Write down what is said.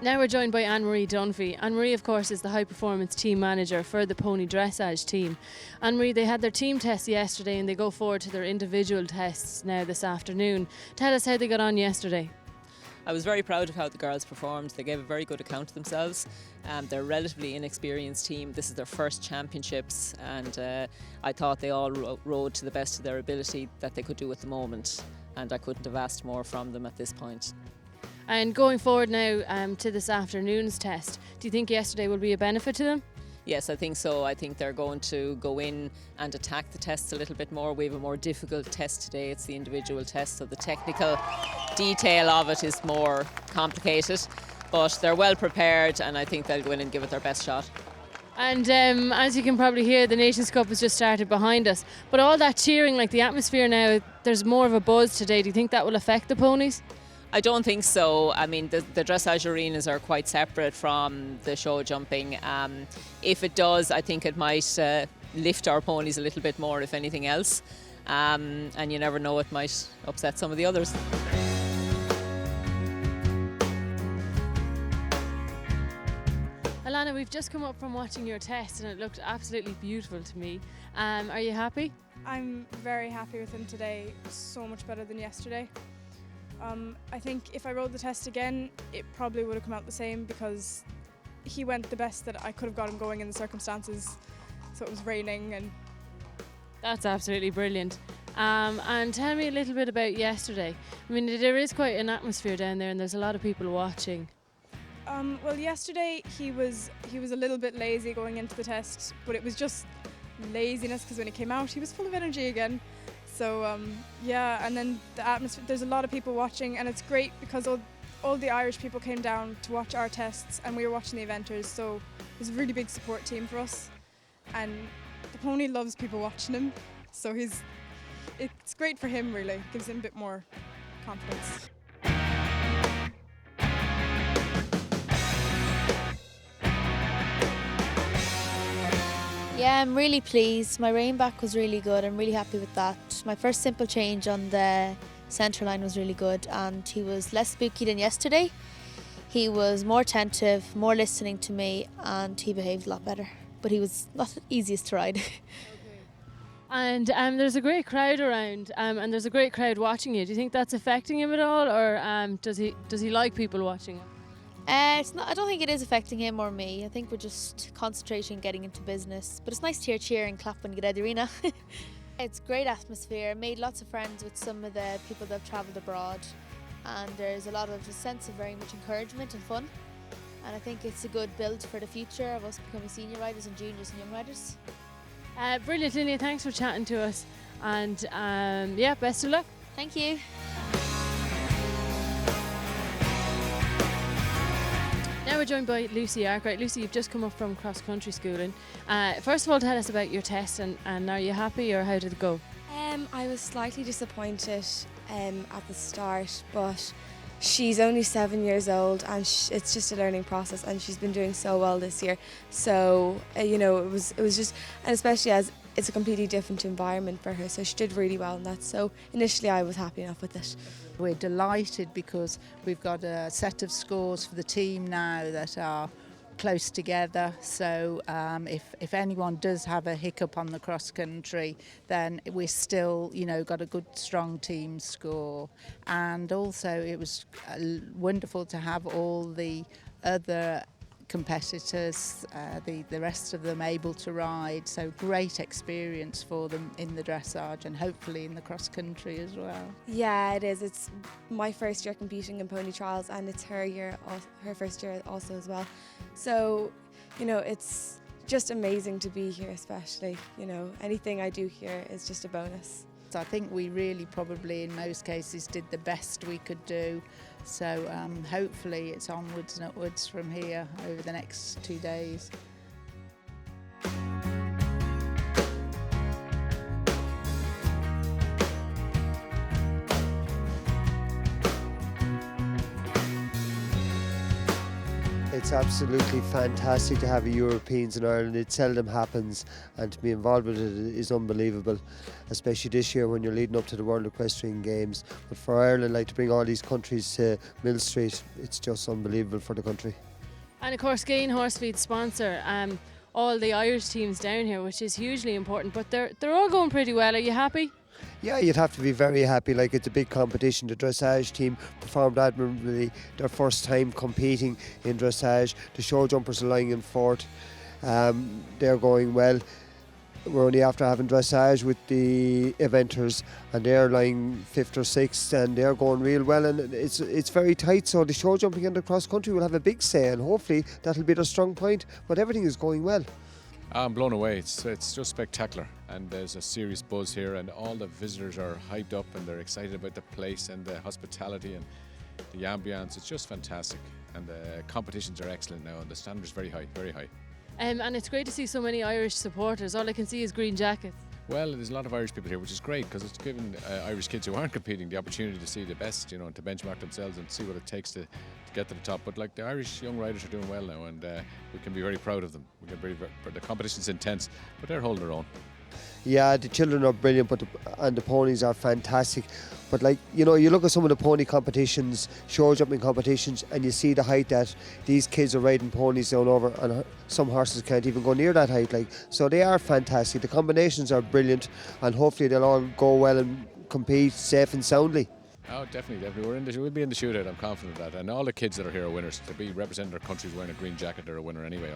Now we're joined by Anne-Marie Dunphy. Anne-Marie, of course, is the high performance team manager for the pony dressage team. Anne-Marie, they had their team test yesterday and they go forward to their individual tests now this afternoon. Tell us how they got on yesterday. I was very proud of how the girls performed. They gave a very good account of themselves. They're a relatively inexperienced team. This is their first championships, and I thought they all rode to the best of their ability that they could do at the moment, and I couldn't have asked more from them at this point. And going forward now to this afternoon's test, do you think yesterday will be a benefit to them? Yes, I think so. I think they're going to go in and attack the tests a little bit more. We have a more difficult test today. It's the individual test, so the technical detail of it is more complicated. But they're well prepared, and I think they'll go in and give it their best shot. And as you can probably hear, the Nations Cup has just started behind us. But all that cheering, like the atmosphere now, there's more of a buzz today. Do you think that will affect the ponies? I don't think so. I mean, the dressage arenas are quite separate from the show jumping. If it does, I think it might lift our ponies a little bit more, if anything else. And you never know, it might upset some of the others. Alana, we've just come up from watching your test and it looked absolutely beautiful to me. Are you happy? I'm very happy with him today. So much better than yesterday. I think if I rode the test again, it probably would have come out the same because he went the best that I could have got him going in the circumstances. So it was raining and... That's absolutely brilliant. And tell me a little bit about yesterday. I mean, there is quite an atmosphere down there and there's a lot of people watching. Well, yesterday he was a little bit lazy going into the test, but it was just laziness because when he came out he was full of energy again. So yeah, and then the atmosphere, there's a lot of people watching and it's great because all the Irish people came down to watch our tests and we were watching the eventers, so it was a really big support team for us. And the pony loves people watching him, so it's great for him really, gives him a bit more confidence. Yeah, I'm really pleased. My rein back was really good. I'm really happy with that. My first simple change on the centre line was really good and he was less spooky than yesterday. He was more attentive, more listening to me and he behaved a lot better. But he was not the easiest to ride. And there's a great crowd around and there's a great crowd watching you. Do you think that's affecting him at all, or does he like people watching him? It's not. I don't think it is affecting him or me. I think we're just concentrating, getting into business. But it's nice to hear cheer and clap when you get out of the arena. It's great atmosphere. I made lots of friends with some of the people that have travelled abroad, and there's a lot of a sense of very much encouragement and fun. And I think it's a good build for the future of us becoming senior riders and juniors and young riders. Brilliant, Linnea. Thanks for chatting to us. And yeah, best of luck. Thank you. Now we're joined by Lucy Arkwright. Lucy, you've just come up from cross-country schooling. First of all, tell us about your test and are you happy or how did it go? I was slightly disappointed at the start, but she's only 7 years old and it's just a learning process and she's been doing so well this year. So, you know, it was just, and especially as it's a completely different environment for her, so she did really well in that. So initially I was happy enough with it. We're delighted because we've got a set of scores for the team now that are close together, so if anyone does have a hiccup on the cross country, then we're still, you know, got a good strong team score. And also it was wonderful to have all the other competitors, the rest of them able to ride, so great experience for them in the dressage and hopefully in the cross country as well. Yeah, it is. It's my first year competing in pony trials and it's her first year also as well. So, you know, it's just amazing to be here, especially, you know, anything I do here is just a bonus. So I think we really probably in most cases did the best we could do. So hopefully it's onwards and upwards from here over the next 2 days. It's absolutely fantastic to have a Europeans in Ireland. It seldom happens, and to be involved with it is unbelievable, especially this year when you're leading up to the World Equestrian Games. But for Ireland, like, to bring all these countries to Mill Street, it's just unbelievable for the country. And of course, Gain Horsefeed sponsor all the Irish teams down here, which is hugely important. But they're all going pretty well. Are you happy? Yeah, you'd have to be very happy. Like, it's a big competition. The dressage team performed admirably. Their first time competing in dressage. The show jumpers are lying in fourth. They're going well. We're only after having dressage with the eventers, and they're lying fifth or sixth, and they're going real well. And it's very tight. So the show jumping and the cross country will have a big say, and hopefully that'll be their strong point. But everything is going well. I'm blown away. It's just spectacular, and there's a serious buzz here, and all the visitors are hyped up and they're excited about the place and the hospitality and the ambience. It's just fantastic, and the competitions are excellent now, and the standards very high, very high. And it's great to see so many Irish supporters. All I can see is green jackets. Well, there's a lot of Irish people here, which is great, because it's given Irish kids who aren't competing the opportunity to see the best, and to benchmark themselves and see what it takes to get to the top. But like, the Irish young riders are doing well now, and we can be very proud of them. The competition's intense, but they're holding their own. Yeah, the children are brilliant, and the ponies are fantastic. But like, you look at some of the pony competitions, show jumping competitions, and you see the height that these kids are riding ponies down over, and some horses can't even go near that height. Like, so they are fantastic. The combinations are brilliant, and hopefully they'll all go well and compete safe and soundly. Oh, definitely. We'll be in the shootout. I'm confident of that. And all the kids that are here are winners. To be representing their countries wearing a green jacket, they're a winner anyway.